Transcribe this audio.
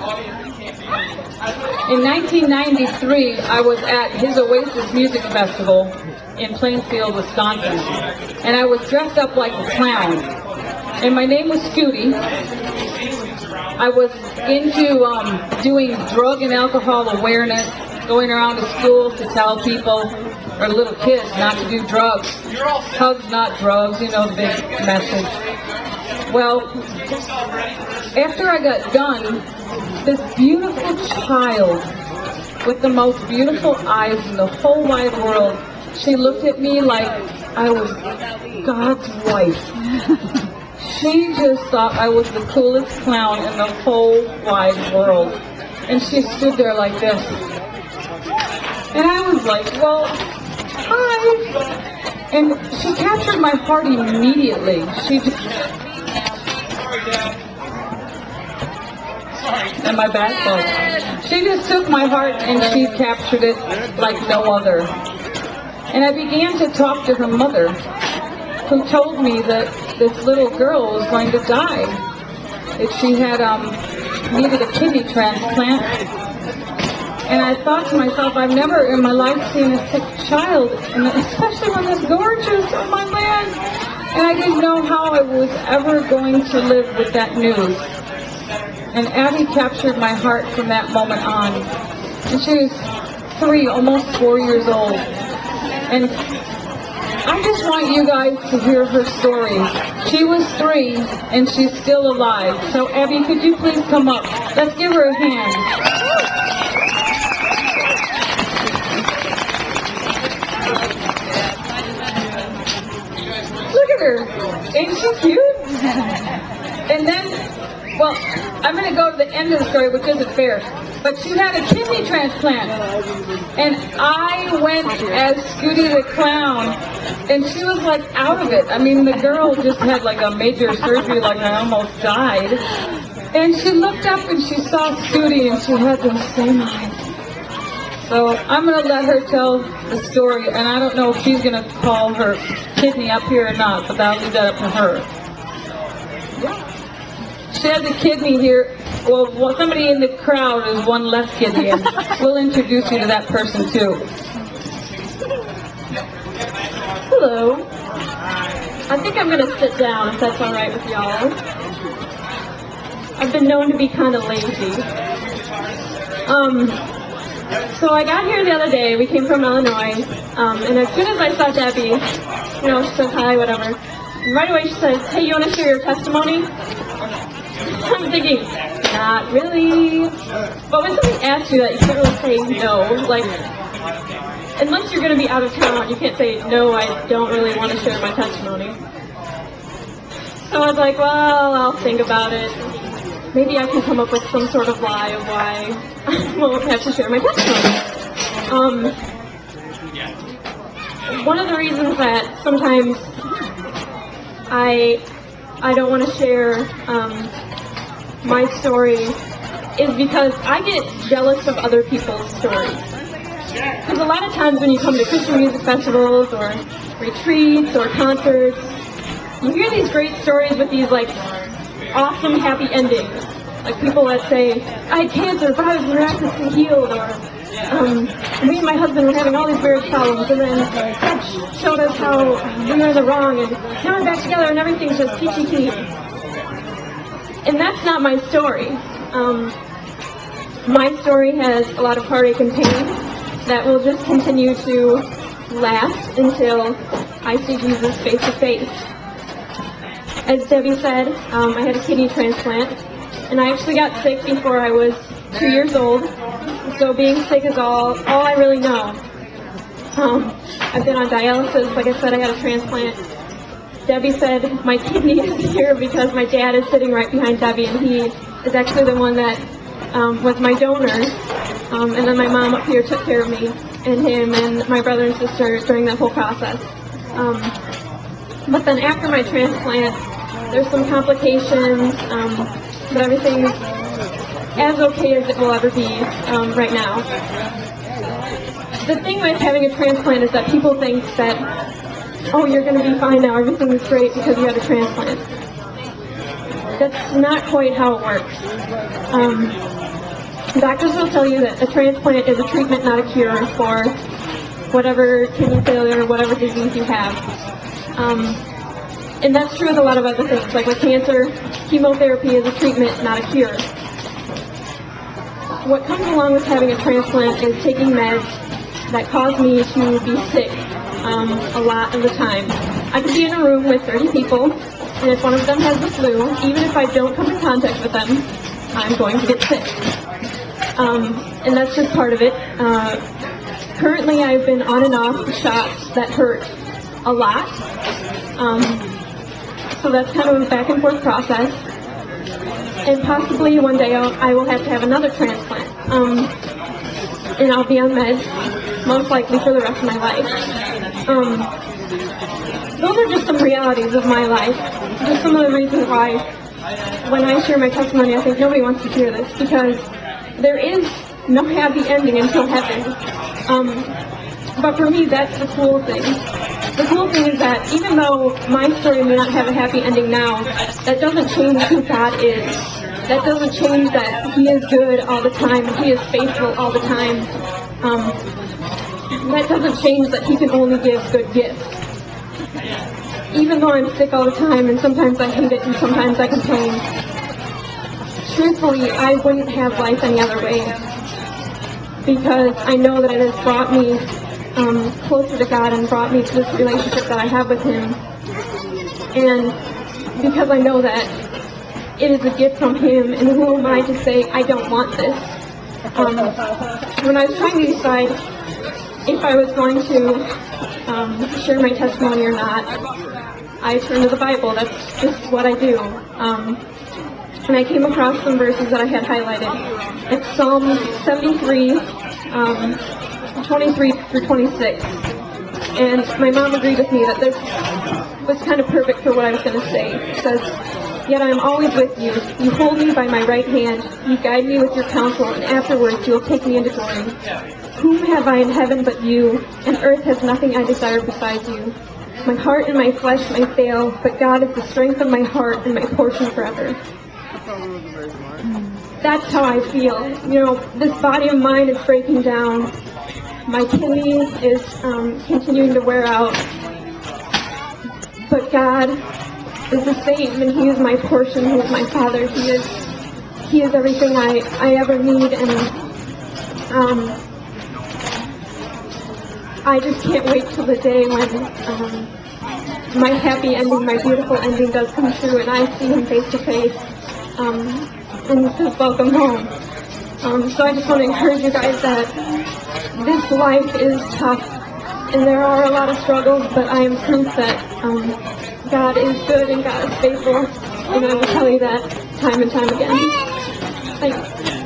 In 1993, I was at his Oasis Music Festival in Plainfield, Wisconsin, and I was dressed up like a clown. And my name was Scooty. I was into doing drug and alcohol awareness, going around to schools to tell people, or little kids, not to do drugs. Hugs, not drugs, you know the big message. Well, after I got done, this beautiful child with the most beautiful eyes in the whole wide world, she looked at me like I was God's wife. She just thought I was the coolest clown in the whole wide world. And she stood there like this. And I was like, well, hi. And she captured my heart immediately. She just... And my back broke. She just took my heart and she captured it like no other. And I began to talk to her mother, who told me that this little girl was going to die. That she had needed a kidney transplant. And I thought to myself, I've never in my life seen a sick child, and especially one this gorgeous, oh my land. And I didn't know how I was ever going to live with that news. And Abby captured my heart from that moment on. And she was 3, almost 4 years old. And I just want you guys to hear her story. She was 3, and she's still alive. So Abby, could you please come up? Let's give her a hand. Look at her. Ain't she cute? And then, well, I'm going to go to the end of the story, which isn't fair. But she had a kidney transplant. And I went as Scooty the Clown. And she was like out of it. I mean, the girl just had like a major surgery, like I almost died. And she looked up and she saw Scooty and she had those same eyes. So I'm going to let her tell the story. And I don't know if she's going to call her kidney up here or not, but I'll leave that up to her. She has a kidney here. Well, somebody in the crowd is one less kidney, and we'll introduce you to that person too. Hello. I think I'm going to sit down if that's all right with y'all. I've been known to be kind of lazy. So I got here the other day. We came from Illinois, and as soon as I saw Debbie, you know, she said hi, whatever. And right away she says, hey, you want to share your testimony? I'm thinking, not really. But when somebody asks you that, you can't really say no. Like, unless you're going to be out of town, you can't say, no, I don't really want to share my testimony. So I was like, well, I'll think about it. Maybe I can come up with some sort of lie of why I won't have to share my testimony. One of the reasons that sometimes I don't want to share my story is because I get jealous of other people's stories. Because a lot of times when you come to Christian music festivals or retreats or concerts, you hear these great stories with these like awesome happy endings. Like people that say, I had cancer, but I was miraculously healed, or me and my husband were having all these marriage problems, and then God showed us how we were in the wrong, and now we're back together, and everything's just peachy keen. And that's not my story. My story has a lot of heartache and pain that will just continue to last until I see Jesus face to face. As Debbie said, I had a kidney transplant, and I actually got sick before I was 2 years old. So being sick is all I really know. I've been on dialysis. Like I said, I had a transplant. Debbie said my kidney is here because my dad is sitting right behind Debbie, and he is actually the one that was my donor. And then my mom up here took care of me and him and my brother and sister during that whole process. But then after my transplant, there's some complications, but everything's as okay as it will ever be right now. The thing with having a transplant is that people think that, oh, you're going to be fine now, everything is great because you had a transplant. That's not quite how it works. Doctors will tell you that a transplant is a treatment, not a cure for whatever kidney failure or whatever disease you have. And that's true with a lot of other things. Like with cancer, chemotherapy is a treatment, not a cure. What comes along with having a transplant is taking meds that cause me to be sick a lot of the time. I could be in a room with 30 people, and if one of them has the flu, even if I don't come in contact with them, I'm going to get sick. And that's just part of it. Currently, I've been on and off shots that hurt a lot. So that's kind of a back and forth process. And possibly one day I will have to have another transplant. And I'll be on meds, most likely for the rest of my life. Those are just some realities of my life. Just some of the reasons why when I share my testimony, I think nobody wants to hear this, because there is no happy ending until heaven. But for me, that's the cool thing. The cool thing is that even though my story may not have a happy ending now, that doesn't change who God is. That doesn't change that He is good all the time, He is faithful all the time. That doesn't change that He can only give good gifts. Even though I'm sick all the time, and sometimes I hate it, and sometimes I complain, truthfully, I wouldn't have life any other way. Because I know that it has brought me closer to God and brought me to this relationship that I have with Him. And because I know that it is a gift from Him, and who am I to say I don't want this? When I was trying to decide if I was going to share my testimony or not, I turned to the Bible. That's just what I do. And I came across some verses that I had highlighted. It's Psalm 73, 23 through 26. And my mom agreed with me that this was kind of perfect for what I was going to say. It says, "Yet I am always with you. You hold me by my right hand. You guide me with your counsel, and afterwards you will take me into glory. Whom have I in heaven but you? And earth has nothing I desire besides you. My heart and my flesh may fail, but God is the strength of my heart and my portion forever." That's how I feel. You know, this body of mine is breaking down. My kidney is continuing to wear out. But God is the same, and He is my portion. He is my Father. He is everything I ever need, and I just can't wait till the day when my happy ending, my beautiful ending does come true, and I see Him face to face, and He says, "Welcome home." So I just want to encourage you guys that this life is tough, and there are a lot of struggles, but I am proof that God is good and God is faithful, and I will tell you that time and time again. Thank you.